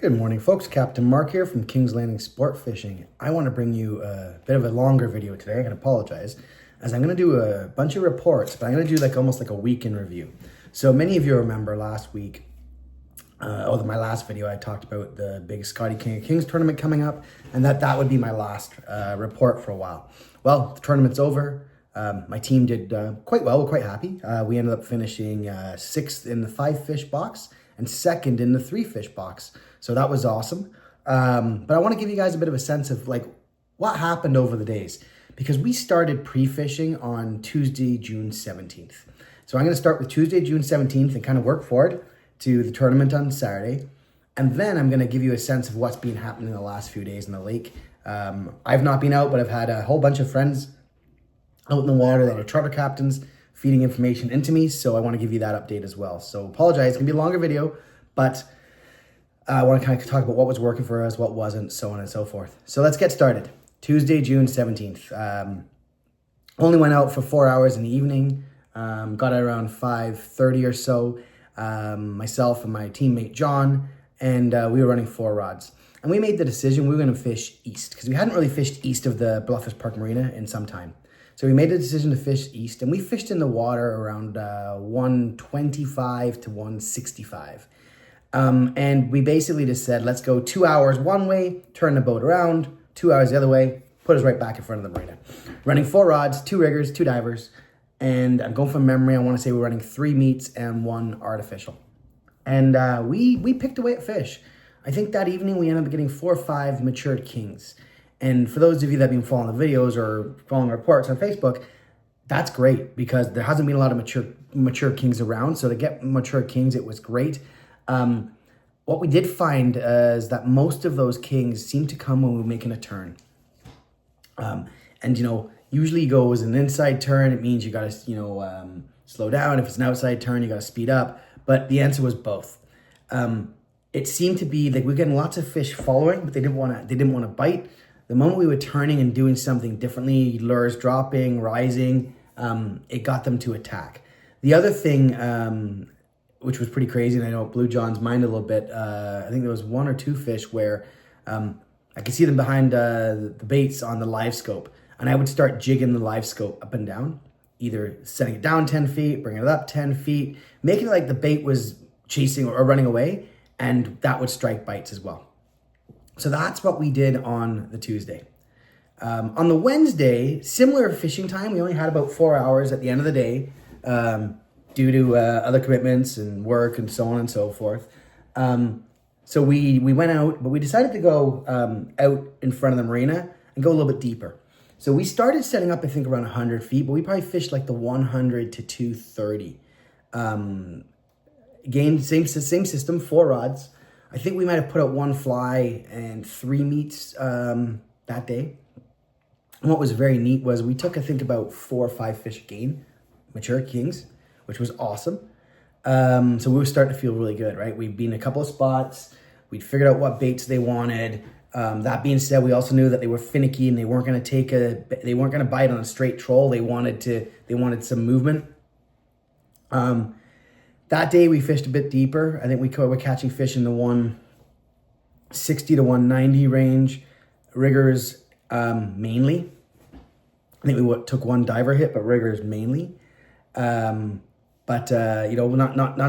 Good morning, folks. Captain Mark here from King's Landing Sport Fishing. I want to bring you a bit of a longer video today. I can apologize, as I'm going to do a bunch of reports, but I'm going to do almost like a week in review. So many of you remember last week, my last video, I talked about the big Scotty King of Kings tournament coming up, and that would be my last report for a while. Well, the tournament's over. My team did quite well. We're quite happy. We ended up finishing 6th in the 5-fish box and 2nd in the 3-fish box. So that was awesome. But I want to give you guys a bit of a sense of what happened over the days, because we started pre-fishing on Tuesday, June 17th. So I'm going to start with Tuesday, June 17th and kind of work forward to the tournament on Saturday. And then I'm going to give you a sense of what's been happening in the last few days in the lake. I've not been out, but I've had a whole bunch of friends out in the water that are charter captains feeding information into me. So I want to give you that update as well. So apologize, it's going to be a longer video, but I want to kind of talk about what was working for us, what wasn't, so on and so forth. So let's get started. Tuesday, June 17th. Only went out for 4 hours in the evening. Got out around 5:30 or so. Myself and my teammate John, and we were running 4 rods. And we made the decision we were going to fish east, because we hadn't really fished east of the Bluffers Park Marina in some time. So we made the decision to fish east, and we fished in the water around 125 to 165. And we basically just said, let's go 2 hours one way, turn the boat around, 2 hours the other way, put us right back in front of the marina. Running 4 rods, 2 riggers, 2 divers, and I'm going from memory, I want to say we're running 3 meats and 1 artificial. And we picked away at fish. I think that evening we ended up getting 4 or 5 matured kings. And for those of you that have been following the videos or following reports on Facebook, that's great, because there hasn't been a lot of mature kings around. So to get mature kings, it was great. What we did find is that most of those kings seem to come when we're making a turn. Usually you go as an inside turn. It means you got to, slow down. If it's an outside turn, you got to speed up. But the answer was both. It seemed to be like we're getting lots of fish following, but they didn't want to bite. The moment we were turning and doing something differently, lures dropping, rising, it got them to attack. The other thing, which was pretty crazy, and I know it blew John's mind a little bit, I think there was 1 or 2 fish where I could see them behind the baits on the live scope, and I would start jigging the live scope up and down, either setting it down 10 feet, bringing it up 10 feet, making it like the bait was chasing or running away, and that would strike bites as well. So that's what we did on the Tuesday. On the Wednesday, similar fishing time. We only had about 4 hours at the end of the day due to other commitments and work and so on and so forth. So we went out, but we decided to go out in front of the marina and go a little bit deeper. So we started setting up, I think, around 100 feet, but we probably fished like the 100 to 230. Again, same system, 4 rods. I think we might have put out 1 fly and 3 meats that day. And what was very neat was we took, I think, about 4 or 5 fish again, mature kings, which was awesome. So we were starting to feel really good, right? We'd been in a couple of spots. We'd figured out what baits they wanted. That being said, we also knew that they were finicky and they weren't going to bite on a straight troll. They wanted some movement. That day we fished a bit deeper. I think we were catching fish in the 160 to 190 range. Riggers mainly. I think we took 1 diver hit, but riggers mainly. Not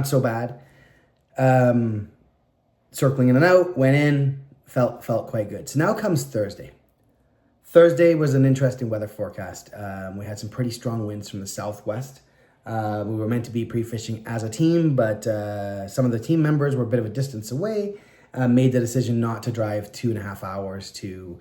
so bad. Circling in and out, went in, felt quite good. So now comes Thursday. Thursday was an interesting weather forecast. We had some pretty strong winds from the southwest. We were meant to be pre-fishing as a team, but some of the team members were a bit of a distance away, made the decision not to drive 2.5 hours to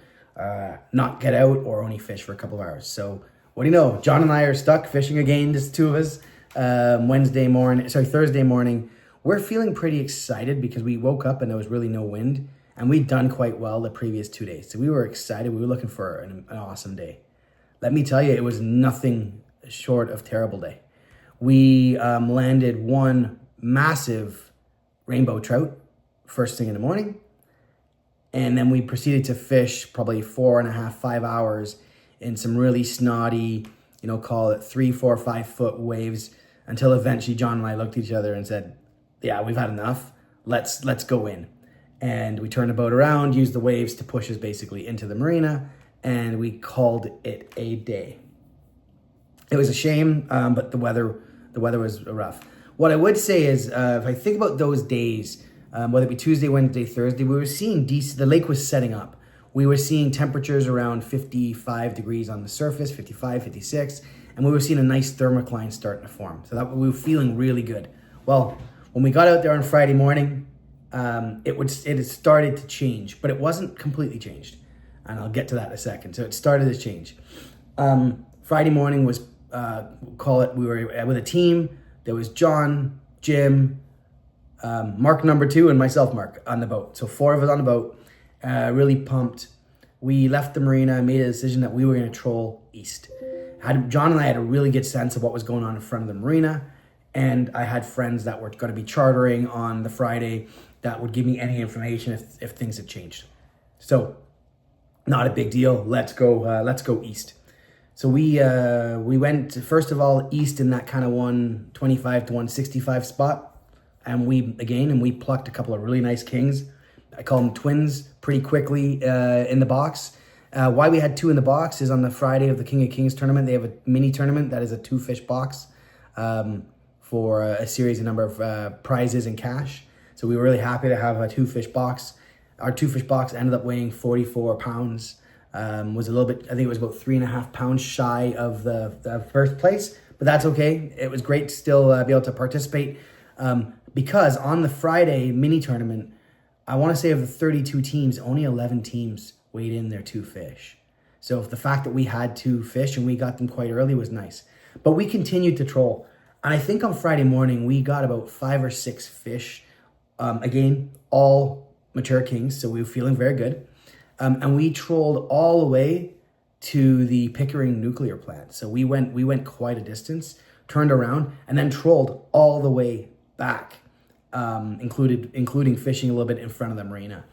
not get out or only fish for a couple of hours. So what do you know? John and I are stuck fishing again, just 2 of us, Thursday morning. We're feeling pretty excited because we woke up and there was really no wind, and we'd done quite well the previous 2 days. So we were excited. We were looking for an awesome day. Let me tell you, it was nothing short of terrible day. We landed 1 massive rainbow trout first thing in the morning. And then we proceeded to fish probably 4.5, 5 hours in some really snotty, call it 3, 4, 5 foot waves, until eventually John and I looked at each other and said, yeah, we've had enough. Let's go in. And we turned the boat around, used the waves to push us basically into the marina, and we called it a day. It was a shame, but the weather was rough. What I would say is, if I think about those days, whether it be Tuesday, Wednesday, Thursday, we were seeing decent, the lake was setting up. We were seeing temperatures around 55 degrees on the surface, 55, 56, and we were seeing a nice thermocline starting to form. So that we were feeling really good. Well, when we got out there on Friday morning, it had started to change, but it wasn't completely changed. And I'll get to that in a second. So it started to change. Friday morning was, we were with a team. There was John, Jim, Mark number 2, and myself, Mark, on the boat. So 4 of us on the boat, really pumped. We left the marina, made a decision that we were going to troll east. John and I had a really good sense of what was going on in front of the marina, and I had friends that were going to be chartering on the Friday that would give me any information if things had changed. So, not a big deal. Let's go east. So we went first of all east in that kind of 125 to 165 spot, and we plucked a couple of really nice kings. I call them twins pretty quickly in the box. Why we had 2 in the box is on the Friday of the King of Kings tournament, they have a mini tournament that is a 2-fish box for a series, a number of prizes and cash. So we were really happy to have a 2-fish box. Our 2-fish box ended up weighing 44 pounds. Was a little bit, I think it was about 3.5 pounds shy of the first place, but that's okay. It was great to still be able to participate because on the Friday mini tournament, I want to say of the 32 teams, only 11 teams weighed in their 2 fish. So the fact that we had 2 fish and we got them quite early was nice. But we continued to troll. And I think on Friday morning, we got about 5 or 6 fish. Again, all mature kings, so we were feeling very good. And we trolled all the way to the Pickering nuclear plant. So we went quite a distance, turned around, and then trolled all the way back, including fishing a little bit in front of the marina.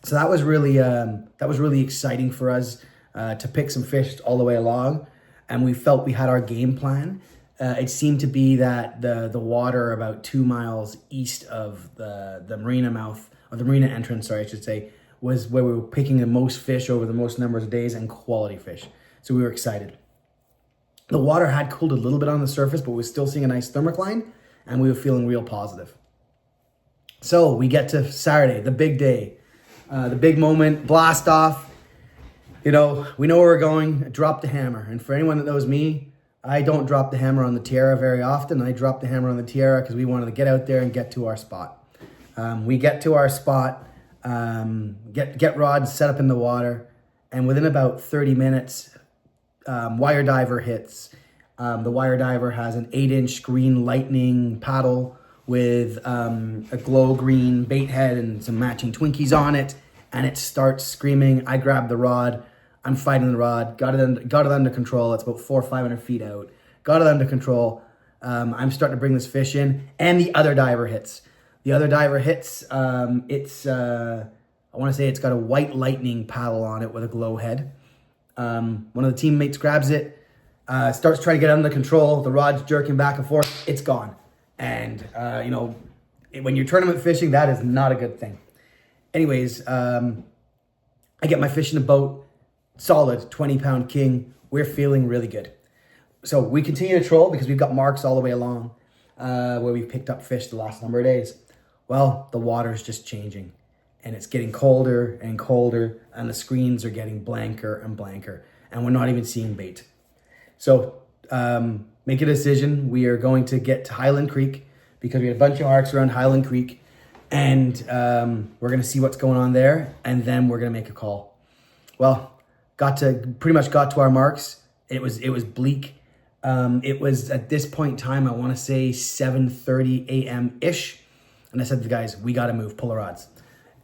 So that was really exciting for us to pick some fish all the way along, and we felt we had our game plan. It seemed to be that the water about 2 miles east of the marina mouth, or the marina entrance, sorry, I should say, was where we were picking the most fish over the most numbers of days and quality fish. So we were excited. The water had cooled a little bit on the surface, but we were still seeing a nice thermocline, and we were feeling real positive. So we get to Saturday, the big day, the big moment, blast off. You know, we know where we're going, drop the hammer. And for anyone that knows me, I don't drop the hammer on the Tiara very often. I drop the hammer on the Tiara because we wanted to get out there and get to our spot. We get to our spot, get rods set up in the water, and within about 30 minutes, wire diver hits. The wire diver has an 8-inch green lightning paddle with a glow green bait head and some matching Twinkies on it, and it starts screaming. I grab the rod. I'm fighting the rod. Got it under control. It's about 400 or 500 feet out. Got it under control. I'm starting to bring this fish in, and the other diver hits. The other diver hits. I want to say it's got a white lightning paddle on it with a glow head. One of the teammates grabs it, starts trying to get it under control. The rod's jerking back and forth. It's gone. And, when you're tournament fishing, that is not a good thing. Anyways, I get my fish in the boat. Solid 20-pound king. We're feeling really good. So we continue to troll because we've got marks all the way along where we've picked up fish the last number of days. Well, the water's just changing, and it's getting colder and colder, and the screens are getting blanker and blanker, and we're not even seeing bait. So make a decision. We are going to get to Highland Creek because we had a bunch of marks around Highland Creek, and we're going to see what's going on there, and then we're going to make a call. Well, pretty much got to our marks. It was bleak. It was at this point in time, I want to say 7:30 a.m.-ish. And I said to the guys, we got to move, pull the rods.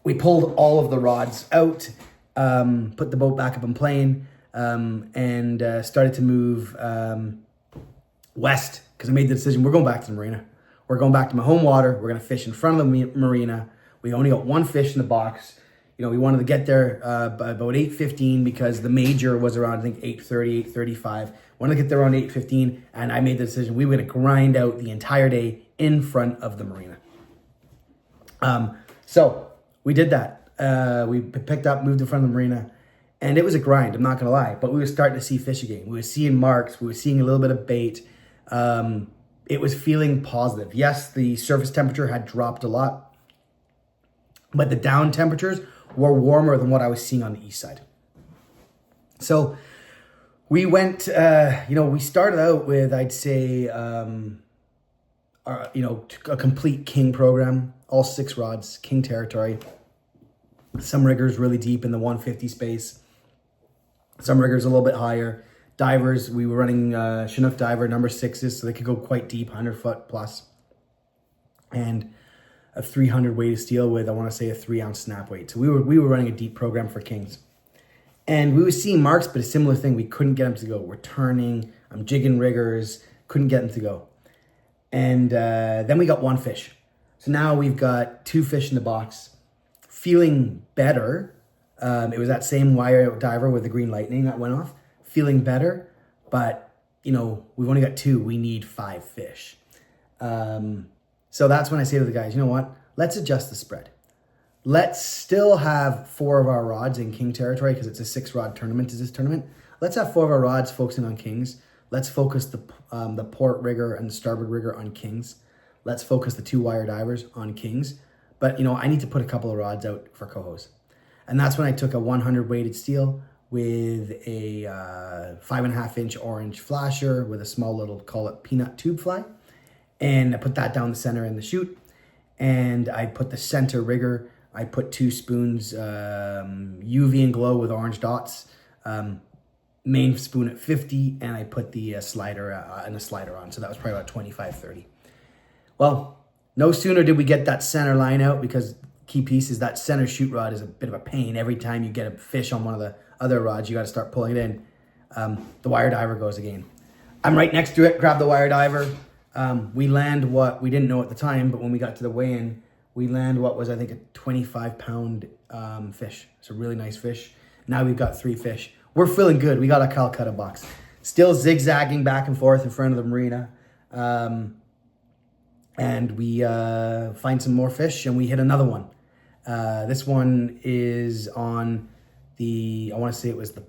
We pulled all of the rods out, put the boat back up in plane, and started to move west because I made the decision, we're going back to the marina. We're going back to my home water. We're going to fish in front of the marina. We only got 1 fish in the box. You know, we wanted to get there by about 8:15 because the major was around, I think, 8:30, 8:35. Wanted to get there around 8:15, and I made the decision we were going to grind out the entire day in front of the marina. So we did that. We picked up, moved in front of the marina, and it was a grind, I'm not going to lie. But we were starting to see fish again. We were seeing marks. We were seeing a little bit of bait. It was feeling positive. Yes, the surface temperature had dropped a lot, but the down temperatures were warmer than what I was seeing on the east side. So we went, we started out with, I'd say, a complete king program, all 6 rods, king territory. Some riggers really deep in the 150 space. Some riggers a little bit higher. Divers, we were running Chinook diver number 6s, so they could go quite deep, 100 foot plus. And a 300 weighted steel with, I want to say, a 3-ounce snap weight. So we were running a deep program for kings. And we were seeing marks, but a similar thing. We couldn't get them to go. We're turning, I'm jigging riggers, couldn't get them to go. And then we got 1 fish. So now we've got 2 fish in the box. Feeling better. It was that same wire diver with the green lightning that went off. Feeling better, but we've only got 2. We need 5 fish. So that's when I say to the guys, you know what? Let's adjust the spread. Let's still have 4 of our rods in king territory because it's a 6-rod tournament. Is this tournament? Let's have 4 of our rods focusing on kings. Let's focus the port rigger and the starboard rigger on kings. Let's focus the 2 wire divers on kings. But I need to put a couple of rods out for cohos. And that's when I took a 100 weighted steel with a 5.5-inch orange flasher with a small little, call it peanut tube fly. And I put that down the center in the chute. And I put the center rigger. I put 2 spoons, UV and glow with orange dots. Main spoon at 50. And I put the slider and a slider on. So that was probably about 25, 30. Well, no sooner did we get that center line out, because key piece is that center chute rod is a bit of a pain. Every time you get a fish on one of the other rods, you got to start pulling it in. The wire diver goes again. I'm right next to it, grab the wire diver. We land what we didn't know at the time, but when we got to the weigh-in, we land what was, I think, a 25-pound fish. It's a really nice fish. Now we've got 3 fish. We're feeling good. We got a Calcutta box. Still zigzagging back and forth in front of the marina. And we find some more fish, and we hit another one. This one is on the, I want to say it was the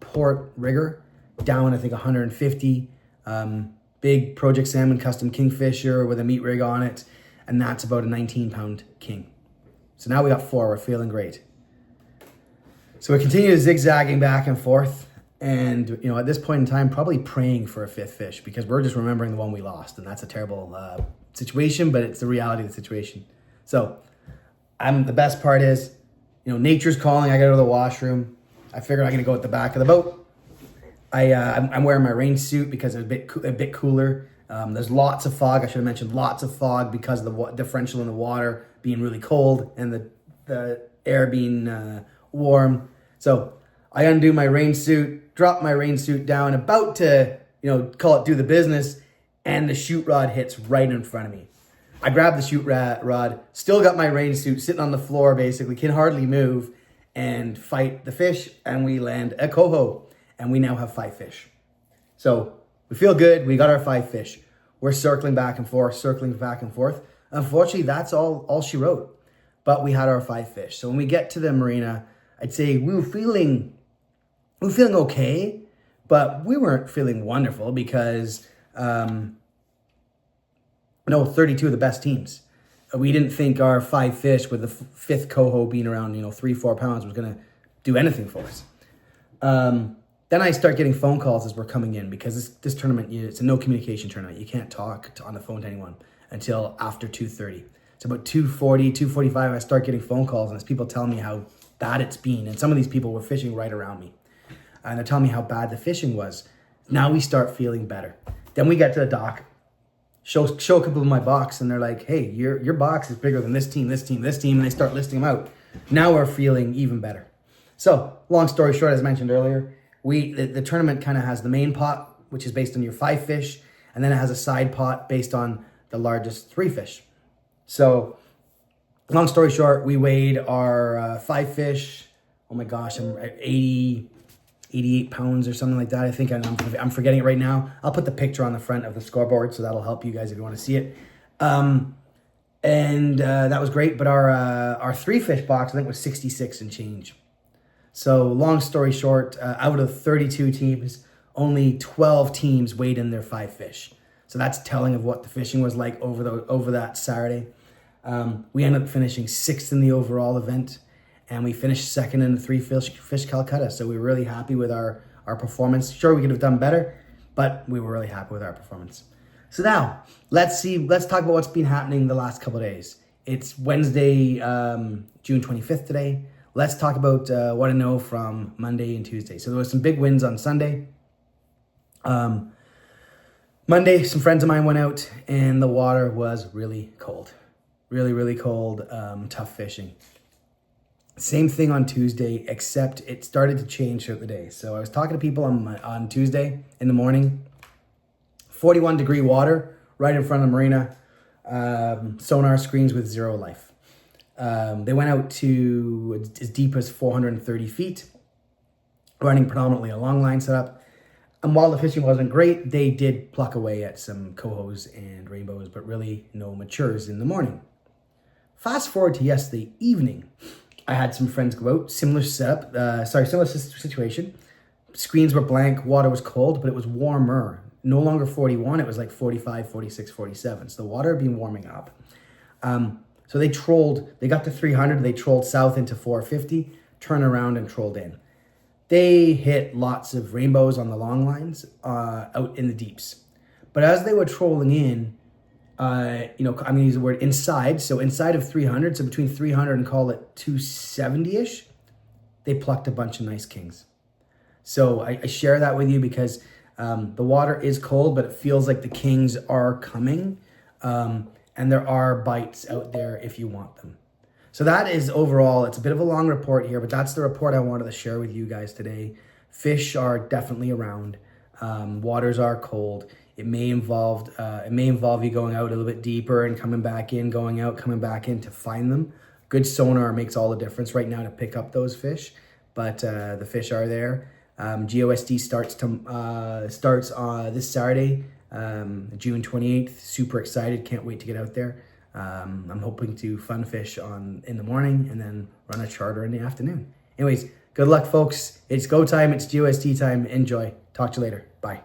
port rigger, down I think 150. Big Project Salmon custom kingfisher with a meat rig on it, and that's about a 19-pound king. So now we got 4. We're feeling great. So we continue zigzagging back and forth. And, at this point in time, probably praying for a 5th fish, because we're just remembering the one we lost. And that's a terrible situation, but it's the reality of the situation. So the best part is, nature's calling. I got to go to the washroom. I figured I'm going to go at the back of the boat. I'm wearing my rain suit because it's a bit cooler. There's lots of fog. I should have mentioned lots of fog because of the differential in the water being really cold and the air being warm. So I undo my rain suit, drop my rain suit down, about to, call it do the business, and the chute rod hits right in front of me. I grab the chute rod, still got my rain suit sitting on the floor basically, can hardly move, and fight the fish, and we land a coho, and we now have 5 fish. So we feel good, we got our 5 fish. We're circling back and forth. Unfortunately, that's all she wrote, but we had our 5 fish. So when we get to the marina, I'd say we were feeling okay, but we weren't feeling wonderful because 32 of the best teams. We didn't think our 5 fish with the 5th coho being around 3-4 pounds was going to do anything for us. Then I start getting phone calls as we're coming in, because this tournament, it's a no communication tournament. You can't talk on the phone to anyone until after 2:30. It's about 2:40, 2:45. I start getting phone calls, and there's people telling me how bad it's been. And some of these people were fishing right around me, and they're telling me how bad the fishing was. Now we start feeling better. Then we get to the dock, show a couple of my box, and they're like, hey, your box is bigger than this team, and they start listing them out. Now we're feeling even better. So long story short, as mentioned earlier, the tournament kind of has the main pot, which is based on your 5 fish, and then it has a side pot based on the largest 3 fish. So long story short, we weighed our 5 fish. Oh my gosh, I'm at 88 pounds or something like that. I think I'm forgetting it right now. I'll put the picture on the front of the scoreboard, so that'll help you guys if you want to see it. And that was great. But our 3-fish box, I think, was 66 and change. So long story short, out of 32 teams, only 12 teams weighed in their 5 fish. So that's telling of what the fishing was like over that Saturday. We ended up finishing 6th in the overall event, and we finished 2nd in the 3-fish Calcutta. So we were really happy with our performance. Sure, we could have done better, but we were really happy with our performance. So now, let's talk about what's been happening the last couple of days. It's Wednesday, June 25th today. Let's talk about what I know from Monday and Tuesday. So there was some big wins on Sunday. Monday, some friends of mine went out and the water was really cold. Really, really cold, tough fishing. Same thing on Tuesday, except it started to change throughout the day. So I was talking to people on Tuesday in the morning. 41-degree water right in front of the marina. Sonar screens with 0 life. They went out to as deep as 430 feet, running predominantly a long line setup. And while the fishing wasn't great, they did pluck away at some cohos and rainbows, but really no matures in the morning. Fast forward to yesterday evening, I had some friends go out, similar situation. Screens were blank, water was cold, but it was warmer. No longer 41, it was like 45, 46, 47. So the water had been warming up. So they got to 300, they trolled south into 450, turned around and trolled in. They hit lots of rainbows on the long lines out in the deeps. But as they were trolling in, I'm going to use the word inside. So inside of 300, so between 300 and call it 270-ish, they plucked a bunch of nice kings. So I share that with you because the water is cold, but it feels like the kings are coming. And there are bites out there if you want them. So that is overall, it's a bit of a long report here, but that's the report I wanted to share with you guys today. Fish are definitely around. Waters are cold. It may involve you going out a little bit deeper and coming back in, going out, coming back in to find them. Good sonar makes all the difference right now to pick up those fish, but the fish are there. GOSD starts this Saturday, June 28th. Super excited, can't wait to get out there. I'm hoping to fun fish in the morning and then run a charter in the afternoon. Anyways, good luck, folks. It's go time. It's GOSD time. Enjoy. Talk to you later. Bye.